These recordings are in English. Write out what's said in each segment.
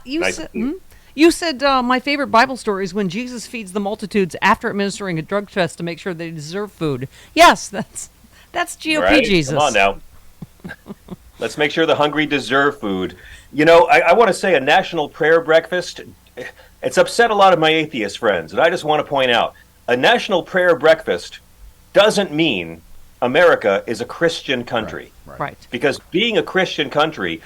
You said my favorite Bible story is when Jesus feeds the multitudes after administering a drug test to make sure they deserve food. Yes, that's GOP right? Jesus. Come on now. Let's make sure the hungry deserve food. You know, I want to say a national prayer breakfast, it's upset a lot of my atheist friends, and I just want to point out, a national prayer breakfast doesn't mean America is a Christian country. Right. Because being a Christian country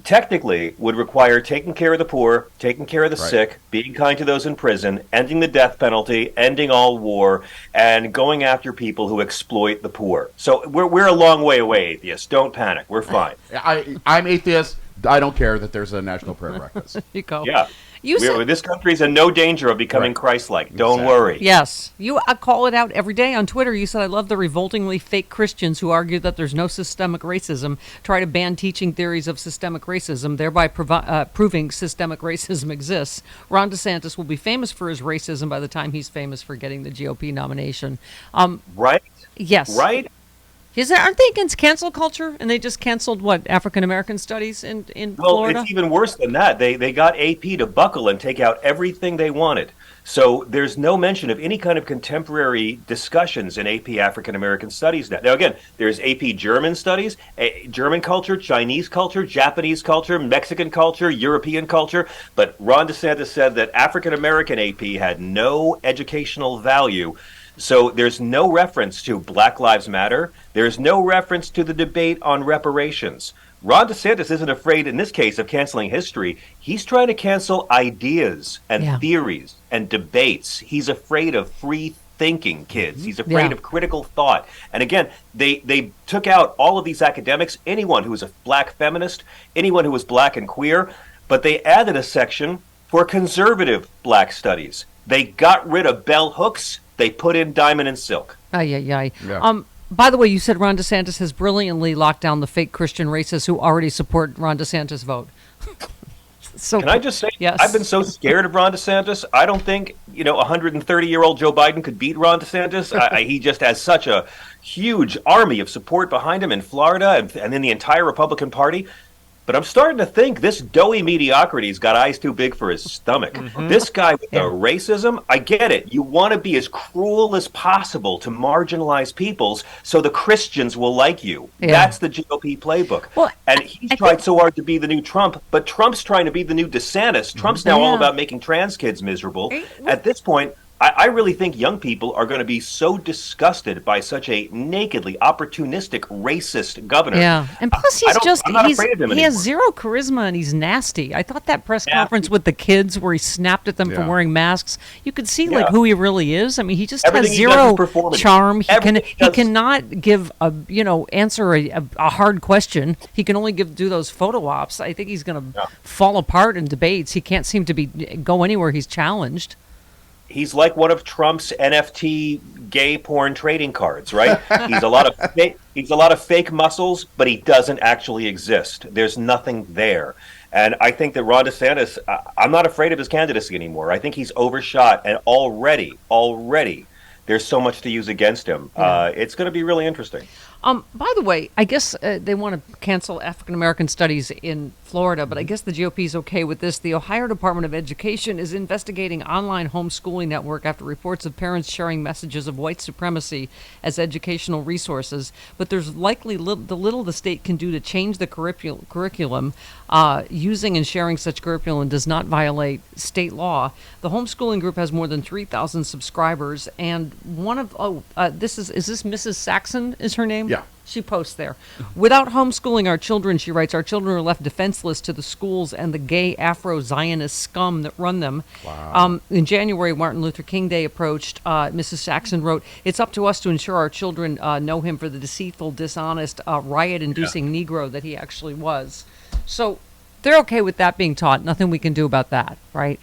technically would require taking care of the poor, taking care of the sick, being kind to those in prison, ending the death penalty, ending all war, and going after people who exploit the poor. So we're a long way away, atheists. Don't panic. We're fine. I'm atheist. I don't care that there's a national prayer breakfast. You go. Yeah. This country's in no danger of becoming Christ-like. Don't worry. Yes. I call it out every day on Twitter. You said, I love the revoltingly fake Christians who argue that there's no systemic racism, try to ban teaching theories of systemic racism, thereby proving systemic racism exists. Ron DeSantis will be famous for his racism by the time he's famous for getting the GOP nomination. Right? Yes. Right? Aren't they against cancel culture? And they just canceled, African American studies in Florida? Well, it's even worse than that. They got AP to buckle and take out everything they wanted. So there's no mention of any kind of contemporary discussions in AP African American studies now. Now, again, there's AP German studies, German culture, Chinese culture, Japanese culture, Mexican culture, European culture. But Ron DeSantis said that African American AP had no educational value. So there's no reference to Black Lives Matter. There's no reference to the debate on reparations. Ron DeSantis isn't afraid, in this case, of canceling history. He's trying to cancel ideas and theories and debates. He's afraid of free thinking kids. He's afraid of critical thought. And again, they took out all of these academics, anyone who was a black feminist, anyone who was black and queer, but they added a section for conservative black studies. They got rid of bell hooks. They put in diamond and silk. Yeah. By the way, you said Ron DeSantis has brilliantly locked down the fake Christian racists who already support Ron DeSantis' vote. So can I just say, yes. I've been so scared of Ron DeSantis. I don't think 130-year-old Joe Biden could beat Ron DeSantis. He just has such a huge army of support behind him in Florida and in the entire Republican Party. But I'm starting to think this doughy mediocrity's got eyes too big for his stomach. This guy with the racism, I get it. You want to be as cruel as possible to marginalized peoples so the Christians will like you. That's the GOP playbook. Well, and he's tried so hard to be the new Trump, but Trump's trying to be the new DeSantis. Trump's now all about making trans kids miserable. At this point, I really think young people are going to be so disgusted by such a nakedly opportunistic, racist governor. Yeah, and plus I'm not afraid of him he anymore. has zero charisma and he's nasty. I thought that press conference with the kids where he snapped at them for wearing masks, you could see who he really is. I mean, he just has zero charm. He cannot give answer a hard question. He can only do those photo ops. I think he's going to fall apart in debates. He can't seem to go anywhere he's challenged. He's like one of Trump's NFT gay porn trading cards, right? He's a lot of fake muscles, but he doesn't actually exist. There's nothing there. And I think that Ron DeSantis, I'm not afraid of his candidacy anymore. I think he's overshot, and already, there's so much to use against him. It's going to be really interesting. By the way, I guess they want to cancel African American studies in Florida, but I guess the GOP is okay with this. The Ohio Department of Education is investigating online homeschooling network after reports of parents sharing messages of white supremacy as educational resources. But there's likely little the state can do to change the curriculum. Using and sharing such curriculum does not violate state law. The homeschooling group has more than 3,000 subscribers, and one of is this Mrs. Saxon is her name? Yeah. She posts there. Without homeschooling our children, she writes, our children are left defenseless to the schools and the gay Afro-Zionist scum that run them. Wow. In January, Martin Luther King Day approached. Mrs. Saxon wrote, it's up to us to ensure our children know him for the deceitful, dishonest, riot-inducing Negro that he actually was. So they're okay with that being taught. Nothing we can do about that, right?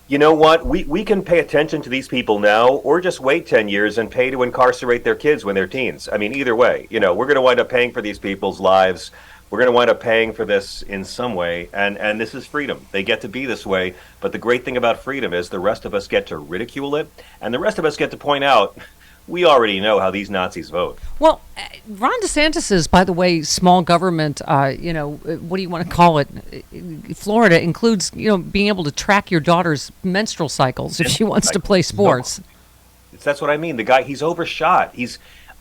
You know what? We can pay attention to these people now, or just wait 10 years and pay to incarcerate their kids when they're teens. I mean, either way, we're going to wind up paying for these people's lives. We're going to wind up paying for this in some way, and this is freedom. They get to be this way, but the great thing about freedom is the rest of us get to ridicule it, and the rest of us get to point out we already know how these Nazis vote. Well, Ron DeSantis is, by the way, small government, what do you want to call it? Florida includes, being able to track your daughter's menstrual cycles if she wants to play sports. That's what I mean. The guy, he's overshot.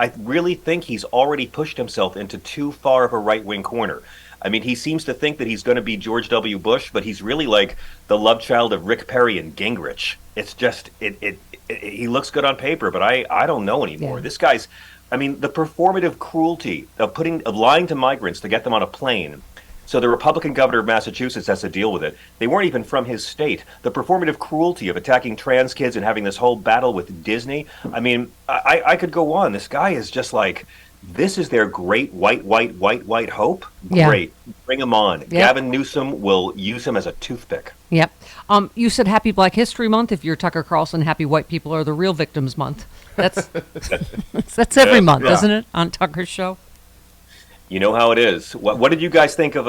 I really think he's already pushed himself into too far of a right-wing corner. I mean, he seems to think that he's going to be George W. Bush, but he's really like the love child of Rick Perry and Gingrich. It's just, he looks good on paper, but I don't know anymore. Yeah. This guy's, I mean, the performative cruelty of lying to migrants to get them on a plane. So the Republican governor of Massachusetts has to deal with it. They weren't even from his state. The performative cruelty of attacking trans kids and having this whole battle with Disney. I mean, I could go on. This guy is just like, this is their great white hope. Yeah. Great. Bring him on. Yep. Gavin Newsom will use him as a toothpick. Yep. You said Happy Black History Month. If you're Tucker Carlson, Happy White People Are the Real Victims Month. That's every month, isn't it, on Tucker's show? You know how it is. What did you guys think of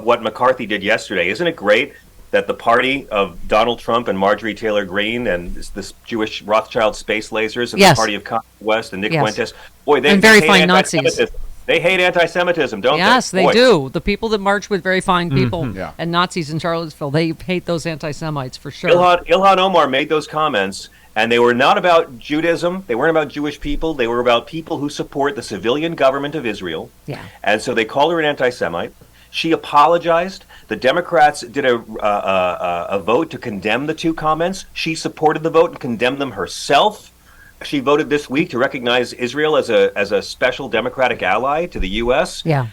what McCarthy did yesterday? Isn't it great that the party of Donald Trump and Marjorie Taylor Greene and this Jewish Rothschild space lasers and Yes. the party of Kanye West and Nick Yes. Fuentes, boy, they And very hate fine anti-Semitism. Nazis. They hate anti-Semitism, don't they? Yes, they Boy. do. The people that march with very fine people Yeah. and Nazis in Charlottesville, they hate those anti-Semites for sure. Ilhan Omar made those comments, and they were not about Judaism. They weren't about Jewish people. They were about people who support the civilian government of Israel. Yeah. And so they called her an anti-Semite. She apologized. The Democrats did a vote to condemn the two comments. She supported the vote and condemned them herself. She voted this week to recognize Israel as a special democratic ally to the U.S. Yeah.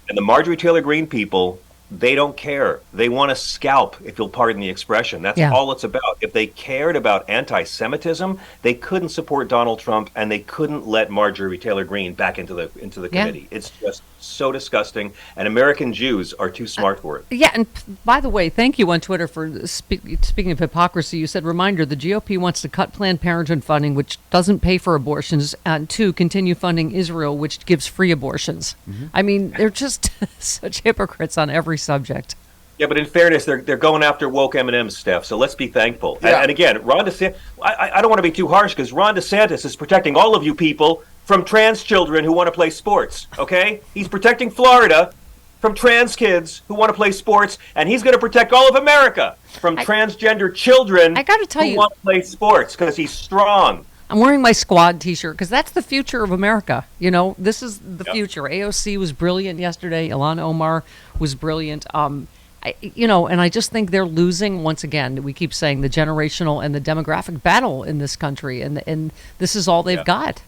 And the Marjorie Taylor Greene people, they don't care. They want to scalp, if you'll pardon the expression. That's all it's about. If they cared about anti-Semitism, they couldn't support Donald Trump, and they couldn't let Marjorie Taylor Greene back into the committee. It's just so disgusting, and American Jews are too smart for it. Yeah, and by the way, thank you on Twitter for speaking of hypocrisy. You said, reminder, the GOP wants to cut Planned Parenthood funding, which doesn't pay for abortions, and two, continue funding Israel, which gives free abortions. I mean, they're just such hypocrites on every subject. Yeah, but in fairness, they're going after woke M&Ms, Steph, so let's be thankful. Yeah. And again, Ron DeSantis, I don't want to be too harsh, because Ron DeSantis is protecting all of you people from trans children who want to play sports, okay? He's protecting Florida from trans kids who want to play sports, and he's going to protect all of America from transgender children I gotta tell who you- want to play sports, because he's strong. I'm wearing my squad T-shirt because that's the future of America. This is the future. AOC was brilliant yesterday. Ilhan Omar was brilliant. And I just think they're losing once again. We keep saying the generational and the demographic battle in this country, and this is all they've got.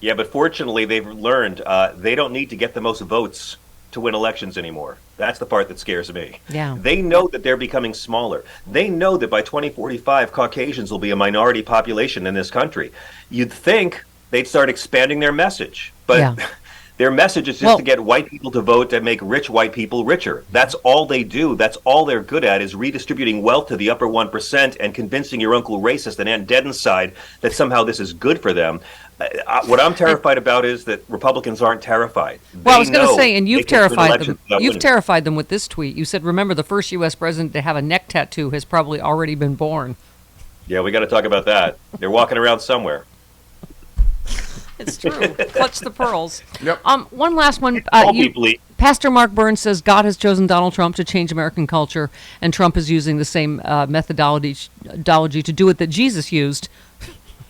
Yeah, but fortunately, they've learned they don't need to get the most votes to win elections anymore. That's the part that scares me. Yeah. They know that they're becoming smaller. They know that by 2045, Caucasians will be a minority population in this country. You'd think they'd start expanding their message, but their message is just to get white people to vote and make rich white people richer. That's all they do. That's all they're good at, is redistributing wealth to the upper 1% and convincing your uncle racist and Aunt Deden's side that somehow this is good for them. What I'm terrified about is that Republicans aren't terrified. Well, I was going to say, and they you've can win terrified elections them. without You've winning. terrified them with this tweet. You said, "Remember, the first U.S. president to have a neck tattoo has probably already been born." Yeah, we got to talk about that. They're walking around somewhere. It's true. Clutch the pearls. Yep. One last one. All people eat. Pastor Mark Burns says God has chosen Donald Trump to change American culture, and Trump is using the same methodology to do it that Jesus used.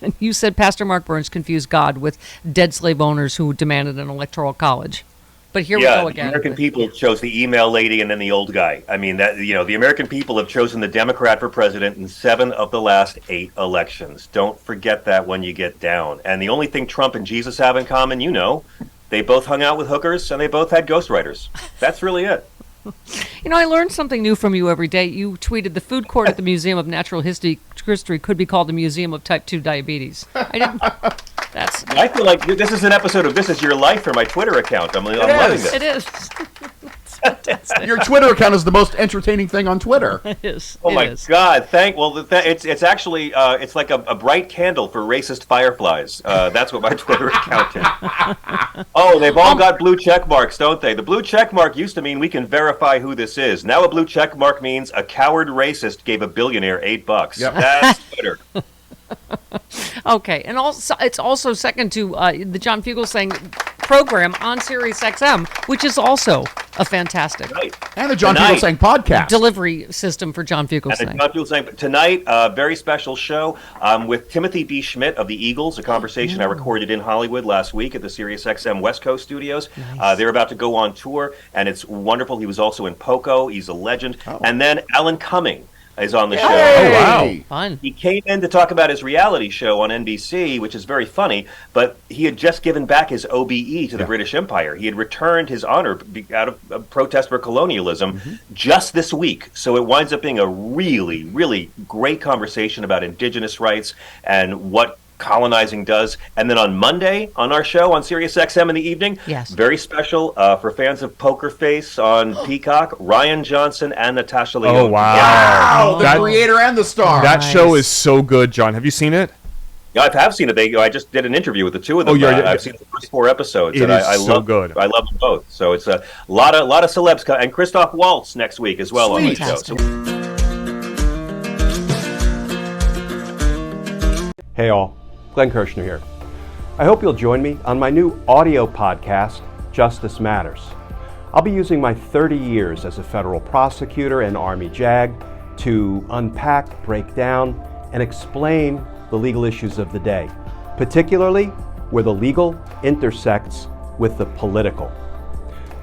And you said Pastor Mark Burns confused God with dead slave owners who demanded an electoral college. But here we go again. The American people chose the email lady and then the old guy. I mean, the American people have chosen the Democrat for president in 7 of the last 8 elections. Don't forget that when you get down. And the only thing Trump and Jesus have in common, they both hung out with hookers and they both had ghostwriters. That's really it. I learned something new from you every day. You tweeted the food court at the Museum of Natural History could be called the Museum of Type 2 Diabetes. I feel like this is an episode of This Is Your Life for my Twitter account. I'm loving this. It is. It's fantastic. Your Twitter account is the most entertaining thing on Twitter. It is. Oh my God! It's actually it's like a bright candle for racist fireflies. That's what my Twitter account is. Oh, they've all got blue check marks, don't they? The blue check mark used to mean we can verify who this is. Now a blue check mark means a coward racist gave a billionaire $8. Yep. That's Twitter. Okay, and also it's also second to the John Fugelsang program on Sirius XM, which is also a fantastic And the John Tonight. Fugelsang podcast. delivery system for John Fugelsang. And John Fugelsang tonight, a very special show with Timothy B. Schmidt of the Eagles, a conversation I recorded in Hollywood last week at the Sirius XM West Coast studios. Nice. They're about to go on tour, and it's wonderful. He was also in Poco. He's a legend. And then Alan Cumming is on the show. Hey! wow. Fun. He came in to talk about his reality show on NBC, which is very funny, but he had just given back his OBE to the British Empire. He had returned his honor out of protest for colonialism just this week. So it winds up being a really, really great conversation about indigenous rights and what colonizing does. And then on Monday on our show on Sirius XM in the evening, Yes. very special for fans of Poker Face on Peacock, Ryan Johnson and Natasha Lyonne. Oh, wow. Wow, the That- creator and the star. That show is so good, John. Have you seen it? Yeah, I have seen it. I just did an interview with the two of them. I've seen the first 4 episodes, It and is I so love good. I love them both. So it's a lot of celebs, and Christoph Waltz next week as well on the show. Fantastic. Hey all, Glenn Kirshner here. I hope you'll join me on my new audio podcast, Justice Matters. I'll be using my 30 years as a federal prosecutor and Army JAG to unpack, break down, and explain the legal issues of the day, particularly where the legal intersects with the political.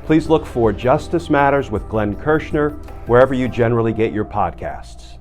Please look for Justice Matters with Glenn Kirshner wherever you generally get your podcasts.